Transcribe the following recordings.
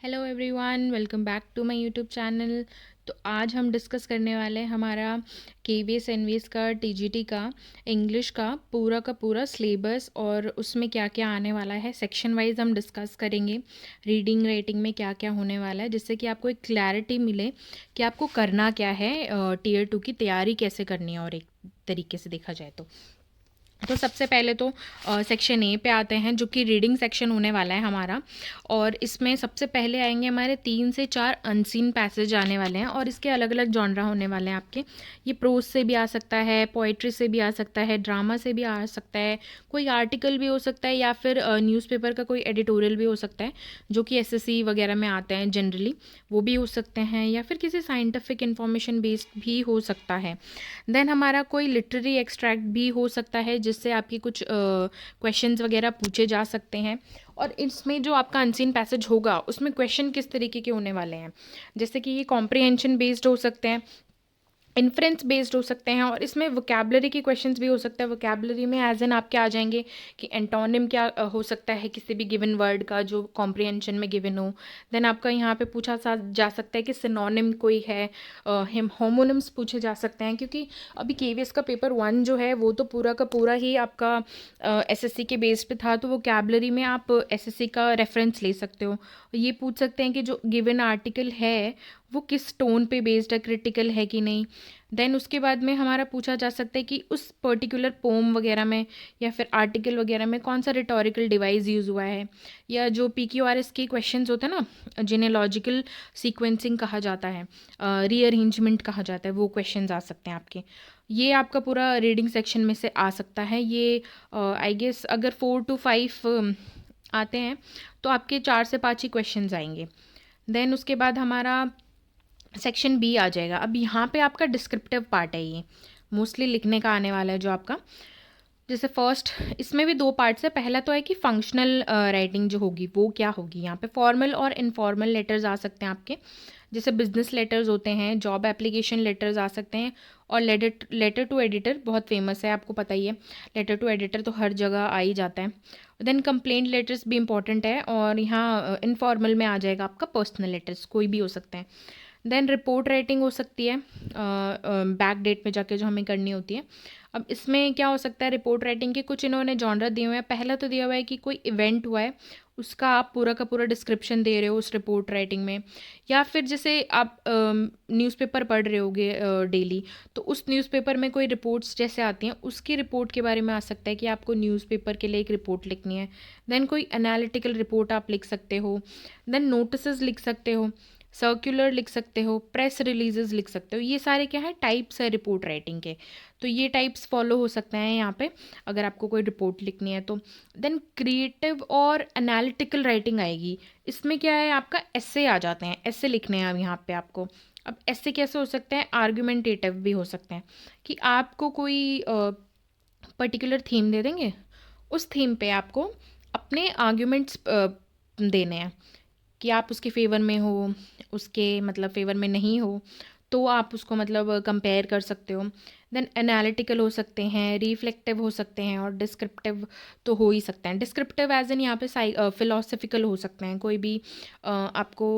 Hello everyone, welcome back to my YouTube channel. तो आज हम डिस्कस करने वाले हैं हमारा केवीएस एनवीएस का टीजीटी का इंग्लिश का पूरा सिलेबस और उसमें क्या क्या आने वाला है। सेक्शन वाइज हम डिस्कस करेंगे रीडिंग राइटिंग में क्या क्या होने वाला है, जिससे कि आपको एक क्लैरिटी मिले कि आपको करना क्या है, टीयर 2 की तैयारी कैसे करनी है। और एक तरीके से देखा जाए तो सबसे पहले तो सेक्शन ए पे आते हैं, जो कि रीडिंग सेक्शन होने वाला है हमारा। और इसमें सबसे पहले आएंगे हमारे 3 से 4 अनसीन पैसेज आने वाले हैं, और इसके अलग अलग जॉनरा होने वाले हैं आपके। ये प्रोज से भी आ सकता है, पोइट्री से भी आ सकता है, ड्रामा से भी आ सकता है, कोई आर्टिकल भी हो सकता है, या फिर न्यूज़पेपर का कोई एडिटोरियल भी हो सकता है, जो कि एसएससी वगैरह में आते हैं जनरली, वो भी हो सकते हैं, या फिर किसी साइंटिफिक इंफॉर्मेशन बेस्ड भी हो सकता है। देन हमारा कोई लिटरेरी एक्सट्रैक्ट भी हो सकता है, जिससे आपकी कुछ क्वेश्चंस वगैरह पूछे जा सकते हैं। और इसमें जो आपका अनसीन पैसेज होगा उसमें क्वेश्चन किस तरीके के होने वाले हैं, जैसे कि ये कॉम्प्रिहेंशन बेस्ड हो सकते हैं, इन्फ्रेंस बेस्ड हो सकते हैं, और इसमें वोकेबलरी के क्वेश्चंस भी हो सकते हैं। वोकेबलरी में एज एन आपके आ जाएंगे कि एंटोनिम क्या हो सकता है किसी भी गिवन वर्ड का जो कॉम्प्रिहेंशन में गिवन हो। देन आपका यहाँ पे पूछा जा सकता है कि सिनोनिम कोई है, होमोनिम्स पूछे जा सकते हैं, क्योंकि अभी केवीएस का पेपर 1 जो है वो तो पूरा का पूरा ही आपका एसएससी के बेस पे था। तो वोकेबलरी में आप एसएससी का रेफरेंस ले सकते हो। ये पूछ सकते हैं कि जो गिवन आर्टिकल है वो किस टोन पे बेस्ड है, क्रिटिकल है कि नहीं। देन उसके बाद में हमारा पूछा जा सकता है कि उस पर्टिकुलर पोम वगैरह में या फिर आर्टिकल वगैरह में कौन सा रिटोरिकल डिवाइस यूज़ हुआ है, या जो पीक्यूआरएस के क्वेश्चंस होते हैं ना, जिन्हें लॉजिकल सीक्वेंसिंग कहा जाता है, रीअरेंजमेंट कहा जाता है, वो क्वेश्चंस आ सकते हैं आपके। ये आपका पूरा रीडिंग सेक्शन में से आ सकता है। ये आई गेस अगर 4 to 5 आते हैं तो आपके 4 से 5 ही क्वेश्चंस आएंगे। देन उसके बाद हमारा सेक्शन बी आ जाएगा। अब यहाँ पे आपका डिस्क्रिप्टिव पार्ट है, ये मोस्टली लिखने का आने वाला है जो आपका। जैसे फर्स्ट इसमें भी 2 पार्ट्स है। पहला तो है कि फंक्शनल राइटिंग जो होगी वो क्या होगी। यहाँ पे फॉर्मल और इनफॉर्मल लेटर्स आ सकते हैं आपके, जैसे बिजनेस लेटर्स होते हैं, जॉब एप्लीकेशन लेटर्स आ सकते हैं, और लेटर टू एडिटर बहुत फेमस है, आपको पता ही है। लेटर टू एडिटर तो हर जगह आ ही जाता है। देन कंप्लेंट लेटर्स भी इंपॉर्टेंट है, और यहाँ इनफॉर्मल में आ जाएगा आपका पर्सनल लेटर्स, कोई भी हो सकते हैं। देन रिपोर्ट राइटिंग हो सकती है बैक डेट में जाके जो हमें करनी होती है। अब इसमें क्या हो सकता है, रिपोर्ट राइटिंग के कुछ इन्होंने जॉनरा दिए हुए हैं। पहला तो दिया हुआ है कि कोई इवेंट हुआ है, उसका आप पूरा का पूरा डिस्क्रिप्शन दे रहे हो उस रिपोर्ट राइटिंग में, या फिर जैसे आप न्यूज़पेपर पढ़ रहे होगे डेली, तो उस न्यूज़पेपर में कोई रिपोर्ट्स जैसे आती हैं उसकी रिपोर्ट के बारे में आ सकता है कि आपको न्यूज़पेपर के लिए एक रिपोर्ट लिखनी है। देन कोई एनालिटिकल रिपोर्ट आप लिख सकते हो। देन नोटिसेस लिख सकते हो, सर्कुलर लिख सकते हो, प्रेस रिलीजेस लिख सकते हो। ये सारे क्या है, टाइप्स है रिपोर्ट राइटिंग के। तो ये टाइप्स फॉलो हो सकते हैं यहाँ पे अगर आपको कोई रिपोर्ट लिखनी है तो। देन क्रिएटिव और एनालिटिकल राइटिंग आएगी। इसमें क्या है, आपका एस्से आ जाते हैं, एस्से लिखने हैं अब यहाँ पे आपको। अब एस्से कैसे हो सकते हैं, आर्गुमेंटेटिव भी हो सकते हैं, कि आपको कोई पर्टिकुलर थीम दे देंगे, उस थीम पे आपको अपने आर्ग्यूमेंट्स देने हैं, कि आप उसके फेवर में हो, उसके मतलब फेवर में नहीं हो, तो आप उसको मतलब कंपेयर कर सकते हो। देन एनालिटिकल हो सकते हैं, रिफ्लेक्टिव हो सकते हैं, और डिस्क्रिप्टिव तो हो ही सकते हैं। डिस्क्रिप्टिव एज एन यहाँ पे फिलोसफिकल हो सकते हैं, कोई भी आपको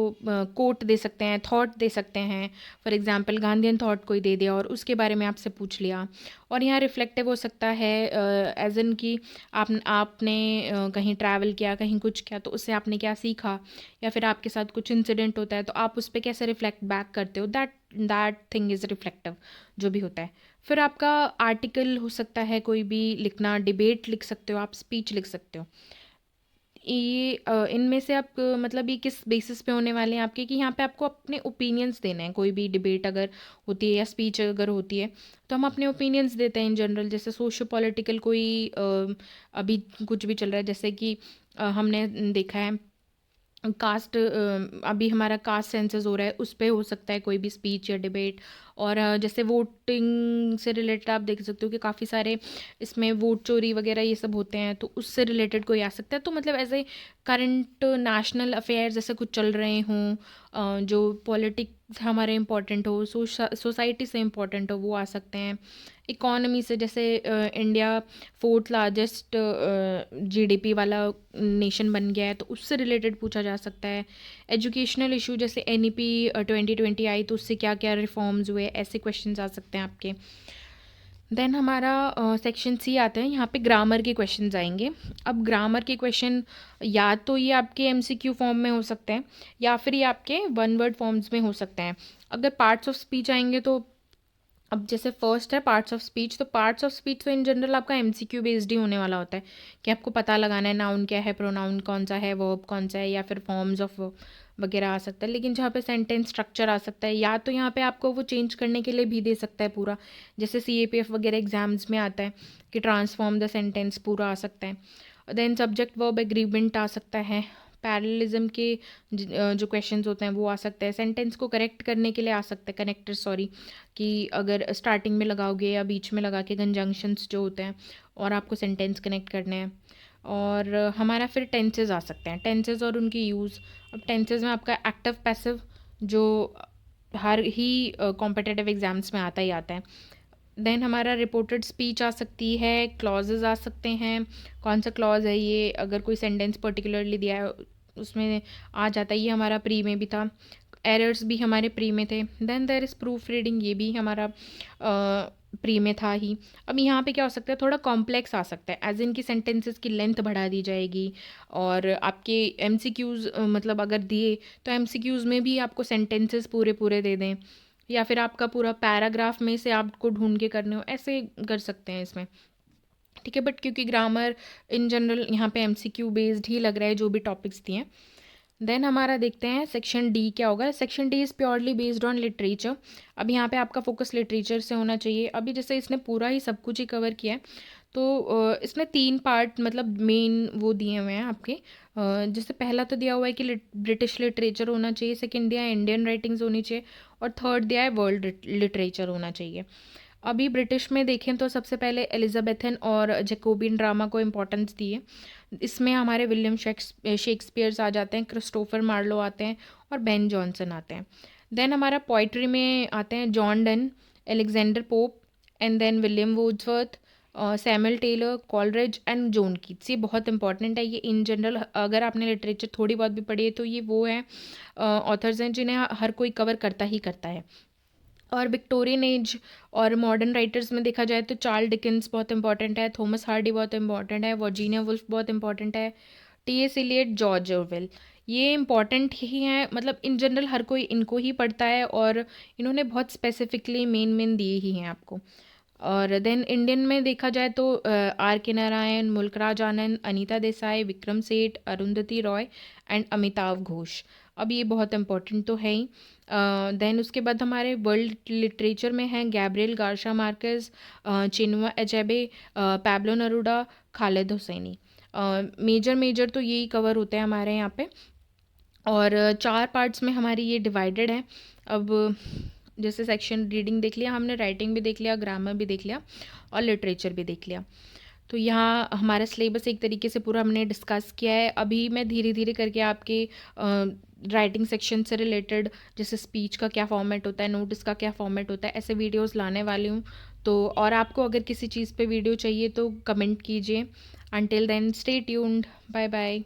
कोट दे सकते हैं, थॉट दे सकते हैं। फॉर एग्जांपल गांधीयन थॉट कोई दे दिया और उसके बारे में आपसे पूछ लिया। और यहाँ रिफ्लेक्टिव हो सकता है एज एन कि आपने कहीं ट्रैवल किया, कहीं कुछ किया, तो उससे आपने क्या सीखा, या फिर आपके साथ कुछ इंसिडेंट होता है तो आप उस पर कैसे रिफ्लेक्ट बैक करते हो। दैट थिंग इज़ रिफ्लेक्टिव जो भी होता है। फिर आपका आर्टिकल हो सकता है, कोई भी लिखना, डिबेट लिख सकते हो आप, स्पीच लिख सकते हो। ये इनमें से आप मतलब ये किस बेसिस पे होने वाले हैं आपके, कि यहाँ पे आपको अपने ओपिनियंस देने हैं। कोई भी डिबेट अगर होती है या स्पीच अगर होती है तो हम अपने ओपिनियंस देते हैं इन जनरल। जैसे सोशो पॉलिटिकल कोई अभी कुछ भी चल रहा है, जैसे कि हमने देखा है कास्ट, अभी हमारा कास्ट सेंसस हो रहा है, उस पे हो सकता है कोई भी स्पीच या डिबेट। और जैसे वोटिंग से रिलेटेड आप देख सकते हो कि काफ़ी सारे इसमें वोट चोरी वगैरह ये सब होते हैं, तो उससे रिलेटेड कोई आ सकता है। तो मतलब ऐसे करंट नेशनल अफेयर्स जैसे कुछ चल रहे हों, जो पॉलिटिक्स हमारे इम्पोर्टेंट हो, सोसाइटी से इम्पोर्टेंट हो, वो आ सकते हैं। इकोनॉमी से, जैसे इंडिया 4th लार्जेस्ट जीडीपी वाला नेशन बन गया है तो उससे रिलेटेड पूछा जा सकता है। एजुकेशनल इशू जैसे एनईपी 2020 आई तो उससे क्या क्या रिफॉर्म्स हुए, ऐसे क्वेश्चंस आ सकते हैं आपके। देन हमारा सेक्शन सी आता है, यहाँ पे ग्रामर के क्वेश्चंस आएंगे। अब ग्रामर के क्वेश्चन या तो ये आपके एमसीक्यू फॉर्म में हो सकते हैं या फिर ये आपके वन वर्ड फॉर्म्स में हो सकते हैं। अगर पार्ट्स ऑफ स्पीच आएंगे तो अब जैसे फर्स्ट है पार्ट्स ऑफ स्पीच, तो पार्ट्स ऑफ स्पीच तो इन जनरल आपका एमसीक्यू बेस्ड ही होने वाला होता है कि आपको पता लगाना है नाउन क्या है, प्रोनाउन कौन सा है, वर्ब कौन सा है, या फिर फॉर्म्स ऑफ वगैरह आ सकता है। लेकिन जहाँ पे सेंटेंस स्ट्रक्चर आ सकता है या तो यहाँ पे आपको वो चेंज करने के लिए भी दे सकता है पूरा, जैसे सीएपीएफ वगैरह एग्जाम्स में आता है कि ट्रांसफॉर्म द सेंटेंस पूरा आ सकता है। देन सब्जेक्ट वर्ब एग्रीमेंट आ सकता है। पैरेललिज्म के जो क्वेश्चंस होते हैं वो आ सकते हैं। सेंटेंस को करेक्ट करने के लिए आ सकता है, कनेक्टर सॉरी, कि अगर स्टार्टिंग में लगाओगे या बीच में लगा के कंजंक्शंस जो होते हैं और आपको सेंटेंस कनेक्ट करने हैं। और हमारा फिर टेंसेस आ सकते हैं, टेंसेस और उनकी यूज़। अब टेंसेस में आपका एक्टिव पैसिव जो हर ही कॉम्पिटिटिव एग्जाम्स में आता ही आता है। देन हमारा रिपोर्टेड स्पीच आ सकती है, क्लॉजेज आ सकते हैं, कौन सा क्लॉज है ये, अगर कोई सेंटेंस पर्टिकुलरली दिया है उसमें आ जाता है, ये हमारा प्री में भी था। एरर्स भी हमारे प्री में थे। Then there is proof reading, ये भी हमारा प्री में था ही। अब यहाँ पे क्या हो सकता है, थोड़ा कॉम्प्लेक्स आ सकता है, एज इन की सेंटेंसेस की लेंथ बढ़ा दी जाएगी और आपके एमसीक्यूज़ मतलब अगर दिए तो एमसीक्यूज़ में भी आपको सेंटेंसेस पूरे पूरे दे दें, या फिर आपका पूरा पैराग्राफ में से आपको ढूंढ के करने हो, ऐसे कर सकते हैं इसमें। ठीक है, बट क्योंकि ग्रामर इन जनरल यहाँ पे एमसीक्यू बेस्ड ही लग रहा है जो भी टॉपिक्स दिए हैं। देन हमारा देखते हैं सेक्शन डी क्या होगा। Section D is purely based on literature. अब यहाँ पे आपका फोकस लिटरेचर से होना चाहिए। अभी जैसे इसने पूरा ही सब कुछ ही कवर किया है तो इसने 3 पार्ट मतलब मेन वो दिए हुए हैं आपके। जैसे पहला तो दिया हुआ है कि ब्रिटिश लिटरेचर होना चाहिए, सेकंड दिया है इंडियन राइटिंग्स होनी चाहिए, और थर्ड दिया है वर्ल्ड लिटरेचर होना चाहिए। अभी ब्रिटिश में देखें तो सबसे पहले एलिजाबेथन और जैकोबियन ड्रामा को इम्पोर्टेंस दिए। इसमें हमारे विलियम शेक्सपियर्स आ जाते हैं, क्रिस्टोफर मार्लो आते हैं और बेन जॉनसन आते हैं। देन हमारा पोइट्री में आते हैं John Donne, Alexander Pope, and then William Wordsworth, Samuel Taylor, Coleridge and John Keats. ये बहुत इंपॉर्टेंट है, ये इन जनरल अगर आपने लिटरेचर थोड़ी बहुत भी पढ़ी है तो ये वो है ऑथर्स हैं जिन्हें हर कोई कवर करता ही करता है। और विक्टोरियन एज और मॉडर्न राइटर्स में देखा जाए तो चार्ल्स डिकेंस बहुत इंपॉर्टेंट है, थॉमस हार्डी बहुत इंपॉर्टेंट है, वर्जीनिया वुल्फ बहुत इंपॉर्टेंट है, टी.एस. इलियट, जॉर्ज ऑरवेल, ये इंपॉर्टेंट ही हैं। मतलब इन जनरल हर कोई इनको ही पढ़ता है और इन्होंने बहुत स्पेसिफिकली मेन मेन दिए ही हैं आपको। और देन इंडियन में देखा जाए तो आर के नारायण, मुल्कराज आनंद, अनीता देसाई, विक्रम सेठ, अरुंधति रॉय एंड अमिताव घोष। अब ये बहुत इंपॉर्टेंट तो है ही। देन उसके बाद हमारे वर्ल्ड लिटरेचर में हैं Gabriel Garcia Marquez, Chinua Achebe, Pablo Neruda, Khaled Hosseini. Major major तो यही कवर होते हैं हमारे यहाँ पे। और 4 पार्ट्स में हमारी ये डिवाइडेड है। अब जैसे सेक्शन रीडिंग देख लिया हमने, राइटिंग भी देख लिया, ग्रामर भी देख लिया और लिटरेचर भी देख लिया। तो यहाँ हमारा सिलेबस एक तरीके से पूरा हमने डिस्कस किया है। अभी मैं धीरे धीरे करके आपके राइटिंग सेक्शन से रिलेटेड जैसे स्पीच का क्या फॉर्मेट होता है, नोटिस का क्या फॉर्मेट होता है, ऐसे वीडियोस लाने वाली हूँ। तो और आपको अगर किसी चीज़ पे वीडियो चाहिए तो कमेंट कीजिए। Until then stay tuned, bye bye.